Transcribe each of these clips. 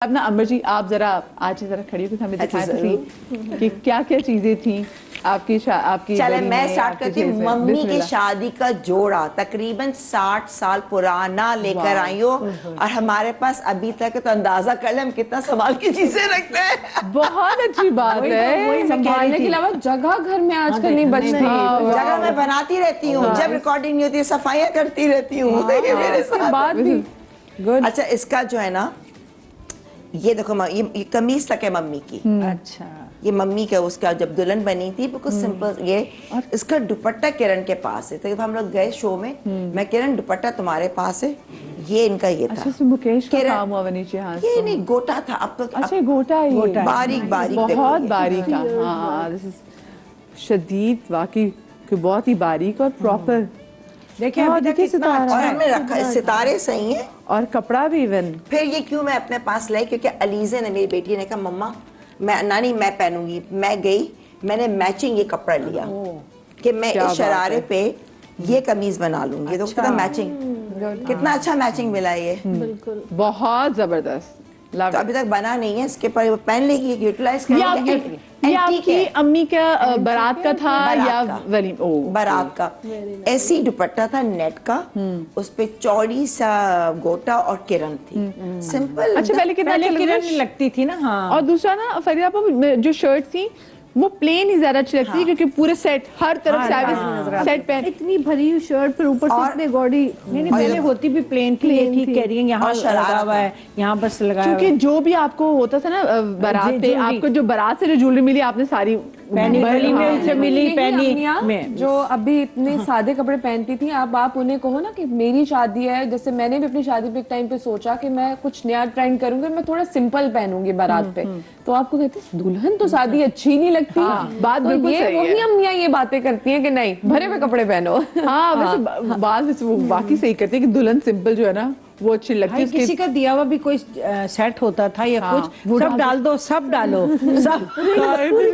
اب نا امبر جی آپ ذرا آج ذرا کھڑی ہو کے ہمیں دکھائیں تو صحیح کہ کیا کیا چیزیں تھیں آپ کی چلے میں سٹارٹ کرتی ہوں. ممی کی شادی کا جوڑا تقریباً 60 سال پرانا لے کر آئی ہو اور ہمارے پاس ابھی تک تو اندازہ کر لیں ہم کتنا سنبھال کی چیزیں رکھتے ہیں. بہت اچھی بات ہے. سنبھالنے کے علاوہ جگہ گھر میں آج کل نہیں بچتی. جگہ میں بناتی رہتی ہوں, جب ریکارڈنگ نہیں ہوتی صفائیاں کرتی رہتی ہوں. اچھا اس کا جو ہے نا یہ دیکھو یہ قمیص تک ہے ممی کی. اچھا یہ ممی کا اس کا جب دلہن بنی تھی بالکل سمپل. یہ اس کا دوپٹہ کرن کے پاس ہے. تو ہم لوگ گئے شو میں, میں کرن دوپٹہ تمہارے پاس ہے, یہ ان کا یہ تھا. مکیش کا کام ہوا نیچے. ہاں یہ نہیں گوٹا تھا. اب تو اچھا گوٹا ہے, باریک باریک بہت باریک. ہاں شدید واقعی بہت ہی باریک اور پراپر. دیکھیں اور ہم نے رکھا ستارے صحیح ہیں اور کپڑا بھی ایون. پھر یہ کیوں میں اپنے پاس لائی کیونکہ علیزہ نے میری بیٹی نے کہا مما میں نانی میں پہنوں گی. میں گئی میں نے میچنگ یہ کپڑا لیا کہ میں اس شرارے پہ یہ قمیض بنا لوں گی. تو کتنا میچنگ, کتنا اچھا میچنگ ملا یہ, بہت زبردست. ابھی تک بنا نہیں ہے, اس کے پر پہن لے گی یوٹیلائز کریں گے. یہ آپ کی امی کا بارات کا تھا یا بارات کا؟ ایسی دوپٹہ تھا نیٹ کا, اس پہ چوڑی سا گوٹا اور کرن تھی سمپل. اچھا پہلے کتنا کرن لگتی تھی نا. ہاں اور دوسرا نا فریدہ آپا جو شرٹ تھی وہ پلین ہی زیادہ اچھی لگتی ہے کیونکہ پورے سیٹ ہر طرف سیٹ پہن. اتنی بھری شرٹ پھر اوپر سے اتنے گوڑی. نہیں پہلے ہوتی بھی پلین تھی, یہ ٹھیک کہہ رہی ہیں یہاں لگا ہوا ہے, یہاں بس لگا ہوا ہے. کیونکہ جو بھی آپ کو ہوتا تھا نا بارات پہ, آپ کو جو بارات سے جو جیولری ملی آپ نے ساری پہنی, گلی میں سے ملی پہنی. جو ابھی اتنے سادے کپڑے پہنتی تھی آپ انہیں کہو نا کہ میری شادی ہے, جیسے میں نے بھی اپنی شادی پہ ایک ٹائم پہ سوچا کہ میں کچھ نیا ٹرینڈ کروں گی, میں تھوڑا سمپل پہنوں گی بارات پہ. تو آپ کو کہتے ہیں دلہن تو شادی اچھی نہیں لگتی. بات بالکل صحیح ہے. وہی امیاں یہ باتیں کرتی ہیں کہ نہیں بھرے ہوئے کپڑے پہنو. ہاں ویسے بات واقعی صحیح کرتی ہے کہ دلہن سمپل جو ہے نا وہ اچھی لگتی ہے. کسی کا دیا ہوا بھی کوئی سیٹ ہوتا تھا یا کچھ, سب ڈال دو, سب ڈالو سب.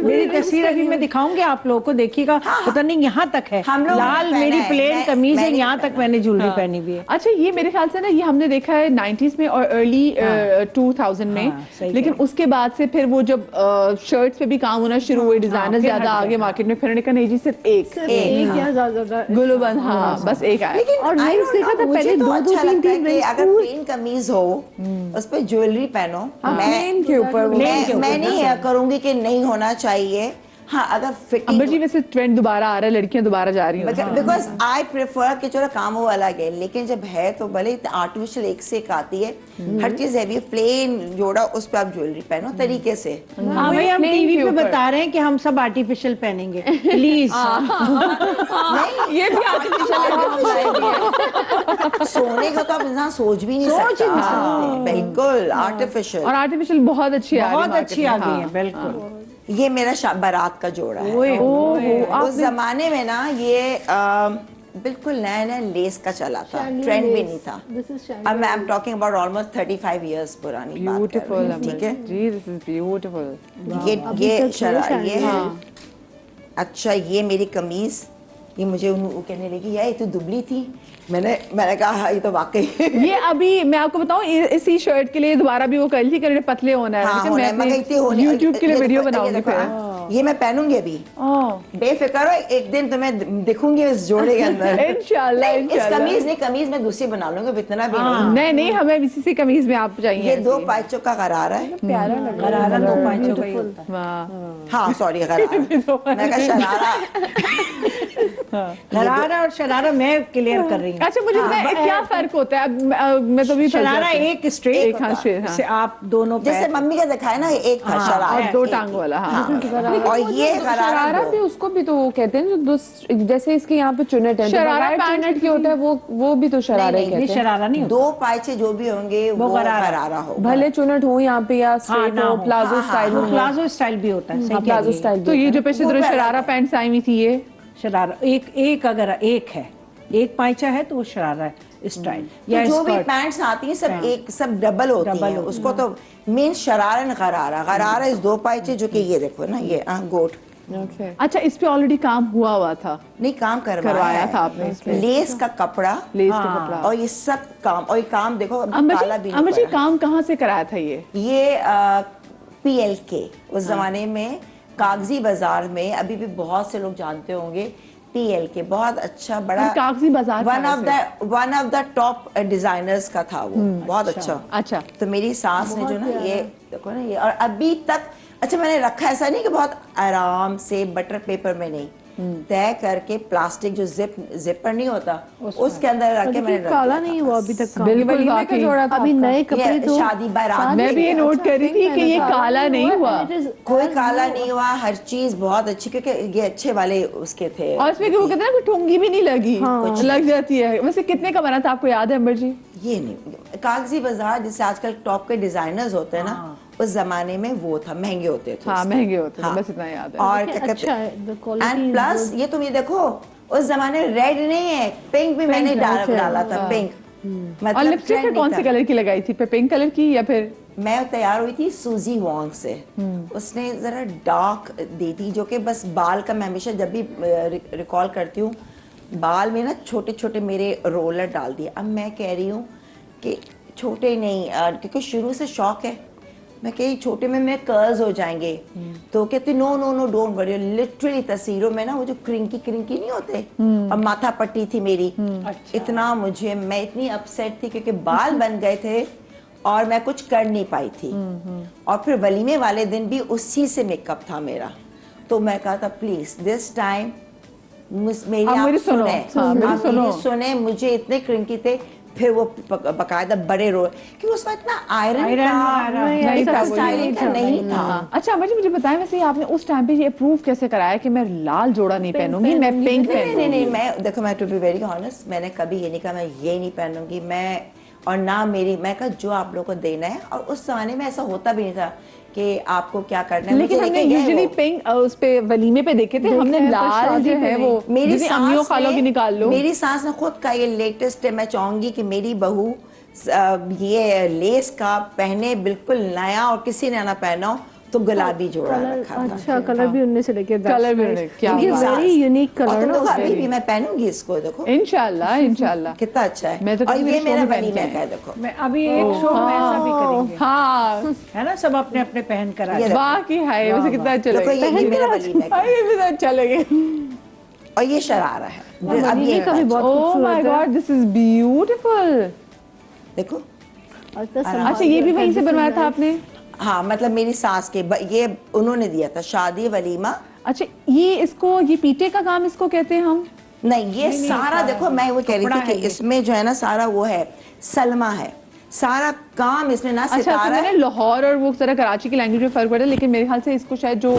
میری تصویر ابھی میں دکھاؤں گی آپ لوگوں کو, دیکھیے گا پتہ نہیں یہاں تک ہے لال میری پلین قمیض ہے, یہاں تک میں نے جولری پہنی ہوئی ہے. اچھا یہ میرے خیال سے نا یہ ہم نے دیکھا ہے 90s میں اور ارلی 2000 میں, لیکن اس کے بعد سے پھر وہ جب شرٹس پہ بھی کام ہونا شروع ہوئے, ڈیزائنر زیادہ آگے مارکیٹ میں, پھر نے کہا نہیں جی صرف ایک یا زیادہ گلو بند. ہاں بس ایک آیا. اور میں نے دیکھا تھا پہلے 2-3 اگر پلین قمیض ہو اس پہ جویلری پہنو. میں نہیں کروں گی کہ نہیں ہونا چاہیے. ہاں اگر فٹنگ جی ویسے ٹرینڈ دوبارہ آ رہا ہے, لڑکیاں دوبارہ جا رہی ہیں بیکاز آئی پریفر کہ چلو کام وہ الگ ہے, لیکن جب ہے تو بھلے آرٹیفیشل ایک سے ایک آتی ہے, ہر چیز ہے بھی پلین جوڑا اس پہ آپ جویلری پہنو طریقے سے. ہاں بھائی ہم ٹی وی پہ بتا رہے ہیں کہ ہم سب آرٹیفیشل پہنیں گے پلیز. یہ بھی آرٹیفیشل سونے کا تو آپ انسان سوچ بھی نہیں سکتا. بالکل آرٹیفیشل, اور آرٹیفیشل بہت اچھی آ گئی ہے. بالکل یہ میرا بارات کا جوڑا ہے. اس زمانے میں نا یہ بالکل نیا نیا لیس کا چلا تھا, ٹرینڈ بھی نہیں تھا. اب میں I'm talking about almost 35 years پرانی بات کر رہی ہوں. ٹھیک ہے جی this is beautiful. یہ شرار یہ ہے. اچھا یہ میری قمیض, یہ مجھے وہ کہنے لگی یار یہ تو دبلی تھی. میں نے کہا یہ تو واقعی یہ ابھی میں آپ کو بتاؤں اسی شرٹ کے لیے دوبارہ بھی وہ کر لی کہ پتلے ہونا ہے, لیکن میں یوٹیوب کے لیے ویڈیو بناؤں گی. یہ میں پہنوں گی ابھی, بے فکر ہو, ایک دن تمہیں دکھوں گی اس جوڑے کے اندر انشاءاللہ. اس قمیض نہیں, قمیض میں دوسری بنا لوں گی, اتنا بھی نہیں ہمیں اسی سے قمیض میں آپ چاہیے. یہ 2 پائچوں کا غرارہ ہے. پیارا لگ رہا غرارہ 2 پائچوں کا ہی ہوتا ہے. ہاں سوری غرارہ, میں کہا شرارہ. غرارہ اور شرارہ میں کلیئر کر رہی ہوں. اچھا مجھے کیا فرق ہوتا ہے؟ میں تو بھی شرارہ ایک اسٹریٹ سے آپ دونوں جیسے ممی کا دکھایا نا ایک تھا شرارہ, 2 ٹانگ والا. اور یہ شرارہ بھی اس کو بھی تو وہ کہتے ہیں جو جیسے اس کے یہاں پہ چنٹ ہے, شرارہ چنٹ کی ہوتا ہے وہ بھی تو شرارہ کہتے ہیں. شرارہ نہیں, 2 پائچے جو بھی ہوں گے وہ غرارہ ہو, بھلے چنٹ ہو یہاں پہ یا اسٹریٹ ہو, پلازو اسٹائل ہو. پلازو اسٹائل بھی ہوتا ہے, پلازو اسٹائل. تو یہ جو پیچھے درو شرارہ پینٹس آئی ہوئی تھی, یہ شرارہ ایک اگر ایک ہے, ایک پائچہ ہے تو وہ شرارہ ہے اسٹائل. یا جو بھی پینٹس آتی ہیں سب ایک سب ڈبل ہوتی ہیں. اس کو تو مین شرارہ غرارہ. غرارہ اس 2 پائچے جو کہ یہ دیکھو نا, یہ گوٹ Okay. अच्छा, इस पे ऑलरेडी काम हुआ था, नहीं काम करवाया था आपने इसमें। लेस का कपड़ा, लेस का कपड़ा। और ये सब काम, और ये काम देखो अभी अमर काला भी जी, नहीं अमर जी पड़ा। काम कहाँ से कराया था ये? PLK उस जमाने में कागजी बाजार में, अभी भी बहुत से लोग जानते होंगे PLK, बहुत अच्छा बड़ा कागजी बाजार one of the top designers का था वो, बहुत अच्छा। अच्छा, तो मेरी सास ने जो ना ये देखो ना ये, और अभी तक अच्छा मैंने रखा, ऐसा नहीं कि बहुत आराम से बटर पेपर में नहीं, तय करके प्लास्टिक जो जिपर नहीं होता उसके अंदर रख के मैंने रख काला दिया नहीं था हुआ बस। अभी तक काम। बिल्कुल वलीमे का वाकई। जोड़ा था अभी आपका। नए कपड़े ये तो शादी बारात मैं भी ये नोट कर रही थी कि ये काला नहीं हुआ, कोई काला नहीं हुआ, हर चीज बहुत अच्छी, क्योंकि ये अच्छे वाले उसके थे। और इसमें वो कहते हैं ना कोई ठुंगी भी नहीं लगी, लग जाती है। वैसे कितने का बना था, आपको याद है अमर जी? ये नहीं, कागजी बाजार जिससे आजकल टॉप के डिजाइनर्स होते हैं ना, उस जमाने में वो था, महंगे होते थे। हाँ, उसके। महंगे होते थे, हाँ। बस इतना याद है। और क्या कहते हैं, एंड प्लस ये तुम ये देखो, उस जमाने में रेड नहीं है, पिंक भी मैंने डाला था, पिंक। मतलब और लिपस्टिक trend फिर कौन नहीं सी था। कलर की लगाई थी? पिंक कलर की या फिर? मैं तैयार हुई थी सूजी वॉन्ग से, उसने जरा डार्क दी थी, जो कि बस बाल का, मैं हमेशा जब भी रिकॉल करती हूँ, बाल में ना छोटे छोटे मेरे रोलर डाल दिए। अब मैं कह रही हूँ कि छोटे नहीं, क्योंकि शुरू से शौक है, मैं कही छोटे में मेरे कर्ल्स हो जाएंगे, तो कहती no no no don't worry. Literally तस्वीरों में ना वो जो क्रिंकी नहीं होते, और माथा पट्टी थी मेरी, इतना मुझे, मैं इतनी अपसेट थी क्योंकि बाल बन गए थे और मैं कुछ कर नहीं पाई थी। और फिर वलीमे वाले दिन भी उसी से मेकअप था मेरा, तो मैं कहा था प्लीज दिस टाइम मेरी आप सुनो, आप मेरी सुने, मुझे इतने क्रिंकी थे। फिर वो बकायदा बड़े रोल, क्योंकि उसमें इतना आयरन नहीं था, स्टाइलिंग का नहीं था। अच्छा अमर जी, मुझे बताएं वैसे आपने उस टाइम पे ये अप्रूव कैसे कराया कि मैं लाल जोड़ा नहीं पहनूंगी, मैं पिंक पहनूंगी? नहीं, मैं देखो, मैं टू बी वेरी ऑनेस्ट, मैंने कभी ये नहीं कहा मैं ये नहीं पहनूंगी, मैं, और ना मेरी, मैं कहा जो आप लोगों को देना है। और उस जमाने में ऐसा होता भी नहीं था कि आपको क्या करना है। लेकिन हमने यूजुअली पिंक उस पे वलीमे पे देखे थे, हमने लाल जो है वो मेरी अम्मियों खालों की निकाल लो। मेरी सास ने खुद का ये लेटेस्ट है, मैं चाहूंगी कि मेरी बहू ये लेस का पहने, बिल्कुल नया, और किसी ने ना पहना हो, तो गुलाबी जोड़ा रखा था। अच्छा, कलर भी उनने से लेके, कलर भी उन्होंने, क्या वेरी यूनिक कलर। देखो अभी भी मैं पहनूंगी इसको, देखो इंशाल्लाह इंशाल्लाह कितना अच्छा है। मैं तो और ये मेरा पहन वलीमा के का है, देखो मैं अभी एक शो में ऐसा भी करेंगे, हाँ है ना, सब अपने अपने पहन कर आए। ये देखो। वाह की हाय, वैसे कितना अच्छा देखो लगे, ये मेरा वलीमा का है। ये भी तो अच्छा लगे। और ये शरारा है, अब ये का भी बहुत oh my God, this is beautiful. देखो, अच्छा ये भी वहीं से बनवाया था आपने? हाँ, मतलब मेरी सास के ये उन्होंने दिया था, शादी वलीमा। अच्छा, ये इसको, ये पीटे का काम इसको कहते हैं हम? नहीं, ये सारा देखो, मैं वो कह रही थी कि इसमें जो है ना सारा वो है, सलमा है, सारा काम इसमें ना अच्छा, सितारा तो मैंने है। लाहौर और वो जरा कराची की लैंग्वेज में फर्क पड़ता है, लेकिन मेरे ख्याल से इसको शायद जो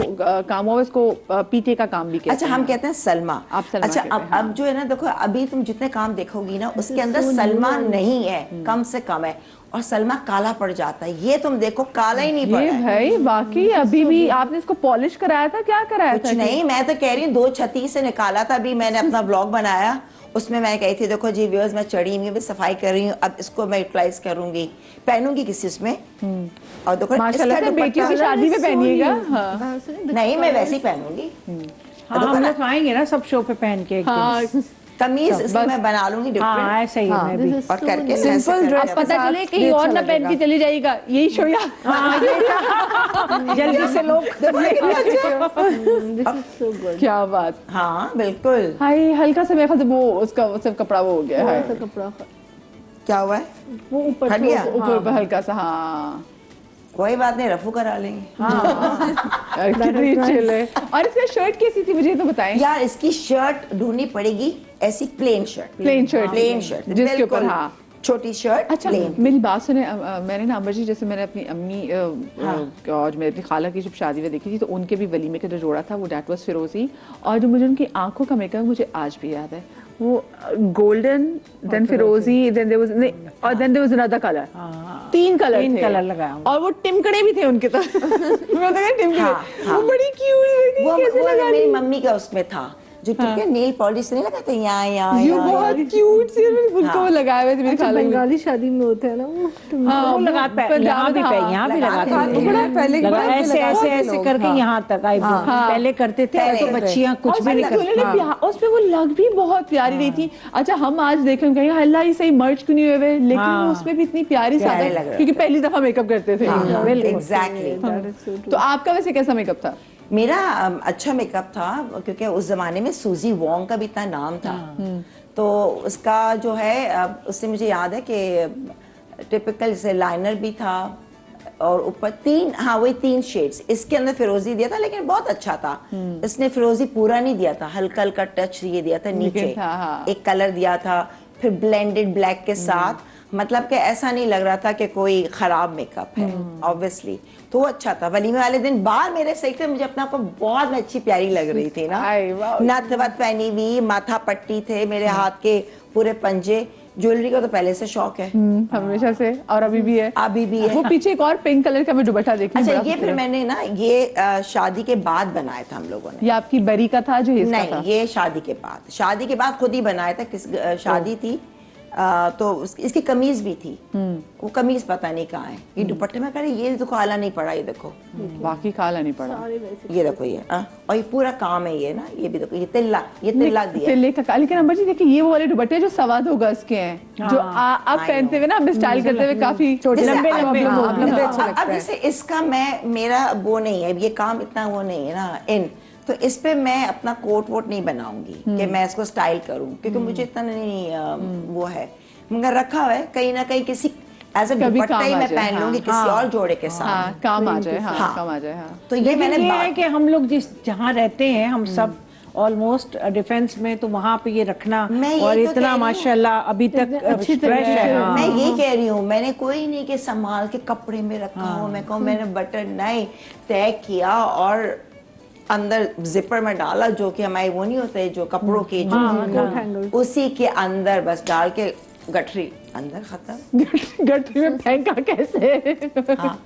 काम हुआ इसको पीटे का काम भी कहते हैं। अच्छा, हम कहते हैं सलमा। आप सलमा अच्छा, कहते हैं, अब जो है ना, देखो अभी तुम जितने काम देखोगी ना, उसके अंदर सलमा नहीं है, कम से कम है, और सलमा काला पड़ जाता है। ये तुम देखो, काला ही नहीं पड़ा ये है। भाई वाकई अभी भी आपने इसको पॉलिश कराया था, क्या कराया था? कुछ नहीं, मैं तो कह रही हूँ 2 छत्ती से निकाला था। अभी मैंने अपना ब्लॉग बनाया, उसमें मैं कही थी देखो जी व्यूअर्स, मैं चढ़ी हुई भी सफाई कर रही हूँ, अब इसको मैं यूटिलाइज करूंगी, पहनूंगी किसी उसमें। और देखो माशाल्लाह से बेटियों की शादी में पहनिएगा। हाँ नहीं, मैं वैसी पहनूंगी। हाँ, हम लोग आएंगे ना सब शो पे पहन के एक दिन। हाँ, कमीज इसकी मैं बना लूंगी डिफरेंट, हाँ, ऐसा ही है, मैं भी। और करके सिंपल ड्रेस अब पता चले कहीं और ना पहन के चली जाएगा, यही शो या जल्दी से लोग क्या बात। हाँ बिल्कुल। हाय, हल्का सा मेरे ख्याल से वो उसका वो सब कपड़ा वो हो गया है, कपड़ा क्या हुआ है? वो ऊपर हट गया? ऊपर हल्का सा। हाँ कोई बात नहीं, रफू करा लेंगे। यार, कितनी चिल है। और इसका शर्ट कैसी थी मुझे तो बताएं। यार इसकी शर्ट ढूंढनी पड़ेगी, ऐसी plain shirt, plain shirt, plain shirt जिसके ऊपर हाँ छोटी शर्ट। अच्छा, मेरी बात सुने, मैंने ना अमर जी, जैसे मैंने अपनी अम्मी और मेरी खाला की जब शादी में देखी थी, तो उनके भी वलीमे का जो जोड़ा था वो डैट वाज फिरोजी, और जो मुझे उनकी आंखों का मेकअप मुझे आज भी याद है, वो गोल्डन, देन फिरोजी, देन देयर वाज, और then there was another colour, 3 colour लगाया, और वो टिमकड़े भी थे उनके, तो मैं तो टिमकड़े, वो बड़ी क्यूट, वो मेरी मम्मी का उसमें था, जो तुमके नेल पॉलिश नहीं लगाते यहाँ ये बहुत क्यूट सी उनको वो लगाए हुए थे मेरी अच्छा, खाला ने। बंगाली शादी में होता है ना वो हाँ, वो लगाते हैं, यहाँ भी यहाँ भी लगाते हैं, बड़ा पहले ऐसे ऐसे ऐसे करके यहाँ तक आई पहले करते थे, तो बच्चियाँ कुछ भी नहीं करती। उसमें वो लग भी बहुत प्यारी रही थी। अच्छा हम आज देखें कहेंगे अल्लाह ये सही मर्ज क्यों नहीं हुए, लेकिन वो उसमें भी इतनी प्यारी सा प्यारे लग रहे क्योंकि पहली दफा मेकअप करते थे। एग्जैक्टली। तो आपका वैसे कैसा मेकअप था? मेरा अच्छा मेकअप था क्योंकि उस जमाने में सूजी वोंग का भी इतना नाम था, तो उसका जो है उससे मुझे याद है कि टिपिकल जैसे लाइनर भी था और ऊपर वही 3 शेड्स, इसके अंदर फिरोजी दिया था लेकिन बहुत अच्छा था। इसने फिरोजी पूरा नहीं दिया था, हल्का हल्का टच ये दिया था नीचे, एक कलर दिया था, फिर ब्लेंडेड ब्लैक के साथ, मतलब कि ऐसा नहीं लग रहा था कि कोई खराब मेकअप है ऑब्वियसली, तो वो अच्छा था। वलीमे वाले दिन बाल मेरे सही थे, मुझे अपने आप को बहुत अच्छी प्यारी लग रही थी ना, नथ वथ पहनी हुई, माथा पट्टी थे, मेरे हाथ के पूरे पंजे। ज्वेलरी का तो पहले से शौक है, हमेशा से, और अभी भी है। अभी भी है। वो पीछे एक और पिंक कलर का मैं दुपट्टा देखी। अच्छा ये फिर मैंने ना ये शादी के बाद बनाया था हम लोगों ने। ये आपकी बरी का था जो इसका था? नहीं, ये शादी के बाद खुद ही बनाया था। किस शादी थी तो इसकी कमीज भी थी, वो कमीज पता नहीं कहाँ है। ये दुपट्टे में करे ये देखो काला नहीं पड़ा, ये देखो बाकी काला नहीं पड़ा, ये देखो ये और ये पूरा काम है ये ना, ये भी देखो ये तिल्ला दिया। तिल्ले का। लेकिन अम्बर जी देखिए ये वो वाले दुपट्टे जो 2.25 गज के हैं, जो आप पहनते हुए ना, हम स्टाइल करते हुए काफी लंबे अच्छे लगते अब जैसे इसका मेरा वो नहीं है, ये काम इतना वो नहीं है ना तो इस पे मैं अपना कोट वोट नहीं बनाऊंगी कि मैं इसको स्टाइल करूं, क्योंकि मुझे इतना नहीं वो है, मगर रखा हुआ है कहीं ना कहीं किसी एज ए दुपट्टा ही मैं पहन लूंगी किसी और जोड़े के साथ, काम आ जाए। काम आ जाए। तो ये मैंने ये है कि हम लोग जहाँ रहते हैं हम सब ऑलमोस्ट डिफेंस में, तो वहाँ पे ये रखना और इतना माशाल्लाह अभी तक फ्रेश है। मैं ये कह रही हूँ, मैंने कोई नहीं कि संभाल के कपड़े में रखा हो, मैं कहूँ मैंने बटन नहीं तय किया और अंदर जिपर में डाला, जो कि हमारे वो नहीं होते जो कपड़ों के जो उसी के अंदर बस डाल के गठरी अंदर खत्म। गठरी में फेंका कैसे? हाँ।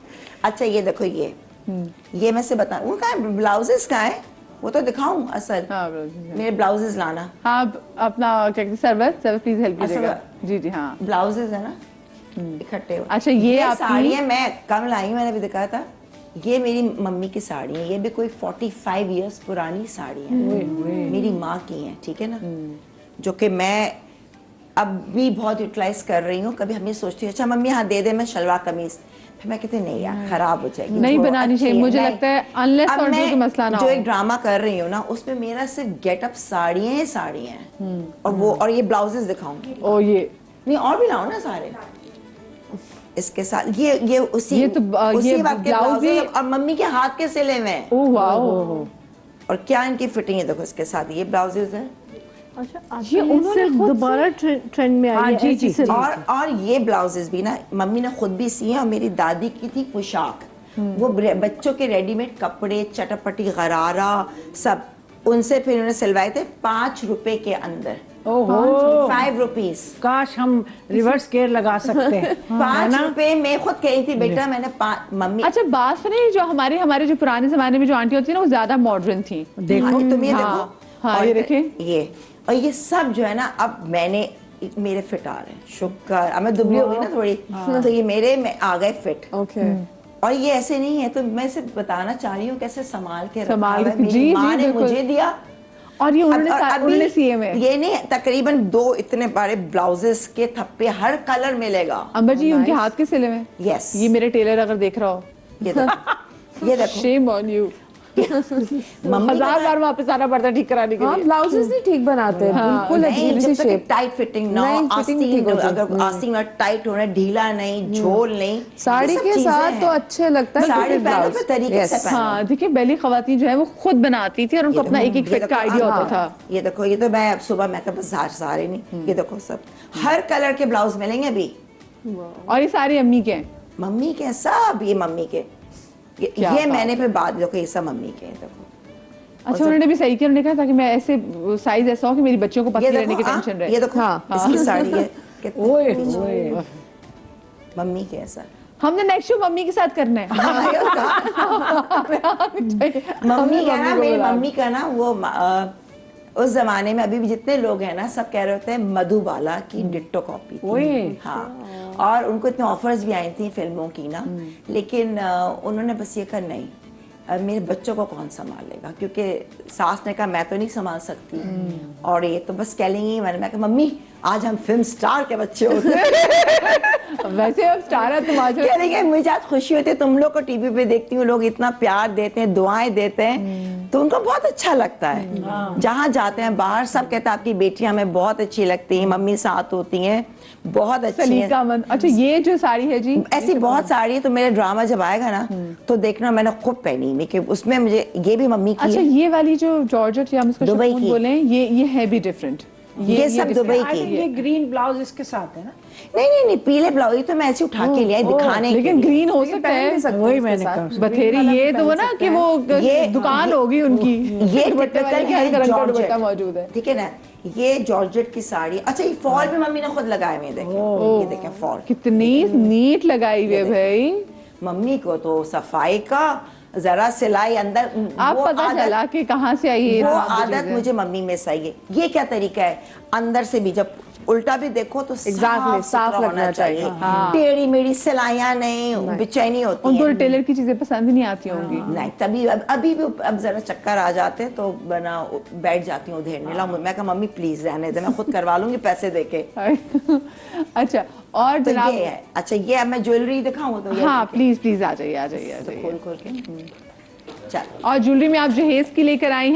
अच्छा ये देखो ये मैं से बता, वो कहाँ है ब्लाउजेस कहाँ है, वो तो दिखाऊं असल। मेरे ब्लाउजेस लाना। हाँ अपना क्या कहते सरवत प्लीज हेल्प कीजिएगा। जी जी हाँ ब्लाउजेस है ना इकट्ठे। अच्छा ये साड़ी है, मैं कम लाई, मैंने भी दिखाया था। ये मेरी मम्मी की साड़ी है, ये भी कोई 45 इयर्स पुरानी साड़ी है, मेरी माँ की है, ठीक है ना, जो कि मैं अब भी बहुत यूटिलाइज कर रही हूँ। कभी हमें सोचती हूँ अच्छा मम्मी हाँ दे दे मैं शलवार कमीज, फिर मैं कहती नहीं यार खराब हो जाएगी, नहीं बनानी चाहिए। मुझे लगता है अनलेस और जो मसला ना हो। जो एक ड्रामा कर रही हूँ ना उसमें मेरा सिर्फ गेटअप साड़ियाँ हैं और ये ब्लाउजेस दिखाऊंगी। ओ ये नहीं और भी लाओ ना सारे इसके साथ, ये उसी वक्त के ब्लाउज और मम्मी के हाथ के सिले में। Oh wow. और क्या इनकी फिटिंग है देखो, इसके साथ ये ब्लाउजेस हैं। अच्छा ये उन्होंने दोबारा ट्रेंड में आई है। जी। और ये ब्लाउजेस भी ना मम्मी ने खुद भी सी हैं और मेरी दादी की थी पोशाक, वो बच्चों के रेडीमेड कपड़े चटपटी गरारा सब, उनसे फिर उन्होंने सिलवाए थे 5 रुपए के अंदर। 5 रुपीज। काश हम रिवर्स गेयर लगा सकते हैं। 5 रुपए में खुद कही थी बेटा मैंने मम्मी। अच्छा बात नहीं, जो हमारे जो पुराने जमाने में जो आंटी होती है ना वो ज्यादा मॉडर्न थी। देखो तुम ये देखो, हाँ ये देखें ये और ये सब जो है ना अब मैंने मेरे फिट आ रहे हैं, शुक्र अब मैं दुबली हो गई ना थोड़ी, तो ये मेरे में आ गए फिट। ओके और ये ऐसे नहीं है, तो मैं सिर्फ बताना चाह रही हूँ कैसे संभाल के संभाल रखा है। मेरी माँ ने मुझे दिया और ये उन्होंने सीए में ये नहीं तकरीबन 2 इतने बड़े ब्लाउजेस के थप्पे हर कलर मिलेगा। अंबर जी उनके हाथ के सिले में। यस ये मेरे टेलर अगर देख रहा हो ये देखो शेम ऑन यू। मम्मी 1000 बार वापस आना पड़ता ठीक कराने के लिए। ब्लाउजेस नहीं ठीक बनाते हैं, बिल्कुल अजीब सी शेप, टाइट फिटिंग ना, अगर आस्तीन ना टाइट होना, ढीला नहीं, झोल नहीं। साड़ी के साथ तो अच्छे लगता है साड़ी पहनो तो तरीके से पहनो। हाँ देखिए पहली खवातीन जो है वो खुद बनाती थी और उनको अपना एक फिट का आइडिया होता था। ये देखो ये तो मैं सुबह मैं तो बाजार सारे नहीं, ये देखो सब हर कलर के ब्लाउज मिलेंगे अभी, और ये सारे अम्मी के हैं, मम्मी के सब, ये मम्मी के ये मैंने फिर बाद देखो ये सब मम्मी के देखो। अच्छा उन्होंने भी सही किया, उन्होंने कहा ताकि मैं ऐसे साइज ऐसा हो कि मेरी बच्चियों को पतली रहने की टेंशन रहे। ये देखो इसकी साड़ी है ओए मम्मी के ऐसा। हमने नेक्स्ट शो मम्मी के साथ करना है। मम्मी का ना, मेरी मम्मी का ना वो उस जमाने में अभी भी जितने लोग हैं ना सब कह रहे होते हैं मधुबाला की डिट्टो कॉपी थी। हाँ, और उनको इतने ऑफर्स भी आई थी फिल्मों की ना, लेकिन उन्होंने बस ये कहा नहीं, मेरे बच्चों को कौन संभालेगा, क्योंकि सास ने कहा मैं तो नहीं संभाल सकती, और ये तो बस कह लेंगी। मैं कहा मम्मी आज हम फिल्म स्टार के बच्चे होते हैं। वैसे अब स्टार है तुम आज। कह रही है मुझे आज खुशी होती है, तुम लोग को टीवी पे देखती हूँ, लोग इतना प्यार देते हैं, दुआएं देते हैं, तो उनको बहुत अच्छा लगता है। जहाँ जाते हैं बाहर सब कहते हैं आपकी बेटियां हमें बहुत अच्छी लगती हैं, मम्मी साथ होती हैं, बहुत अच्छी सलीका है। मंद। अच्छा ये जो साड़ी है जी, ऐसी बहुत सारी है, तो मेरा ड्रामा जब आएगा ना तो देखना, मैंने खूब पहनी है कि उसमें मुझे ये भी मम्मी की अच्छा है। ये वाली जो जॉर्जेट या हम इसको दुबई शिफॉन की। बोले, ये है भी डिफरेंट। ये सब दुबई की। ये ग्रीन ब्लाउज इसके साथ है ना? नहीं पीले ब्लाउज, ये तो मैं ऐसे उठा के लिया दिखाने के लेकिन लिए। ग्रीन हो सकता है। वही मैंने कहा। बथेरी ये तो वो ना कि वो ये- दुकान होगी उनकी, ये दुपट्टे वाले के हर रंग का दुपट्टा मौजूद है। ठीक है ना, ये जॉर्जेट की साड़ी। अच्छा ये फॉल भी मम्मी ने खुद लगाए हुए, देखें ये देखें फॉल कितनी नीट लगाई हुई है भाई। मम्मी को तो सफाई का जरा सिलाई अंदर, आप वो पता आदत- चला कि कहाँ से आई है वो ये सब आदत चीजें। मुझे मम्मी में सही है। ये क्या तरीका है, अंदर से भी जब उल्टा भी देखो तो Exactly, साफ सुथरा लगना होना चाहिए। चाहिए। हाँ। टेढ़ी मेढ़ी सिलाइयां नहीं, बेचैनी होती उनको है। टेलर की चीजें पसंद नहीं आती होंगी। नहीं तभी अभी भी अब जरा चक्कर आ जाते हैं तो बना बैठ जाती हूँ उधेड़ने ला। मैं कहा मम्मी प्लीज रहने दे, मैं खुद करवा लूंगी पैसे देके। अच्छा और तो जनाब, ये है। अच्छा ये अब मैं ज्वेलरी दिखाऊं तो ये हाँ देखिए। प्लीज प्लीज आ जाइए आ जाइए आ जाइए। खोल खोल के चल। और ज्वेलरी में आप जहेज की लेकर आई हैं।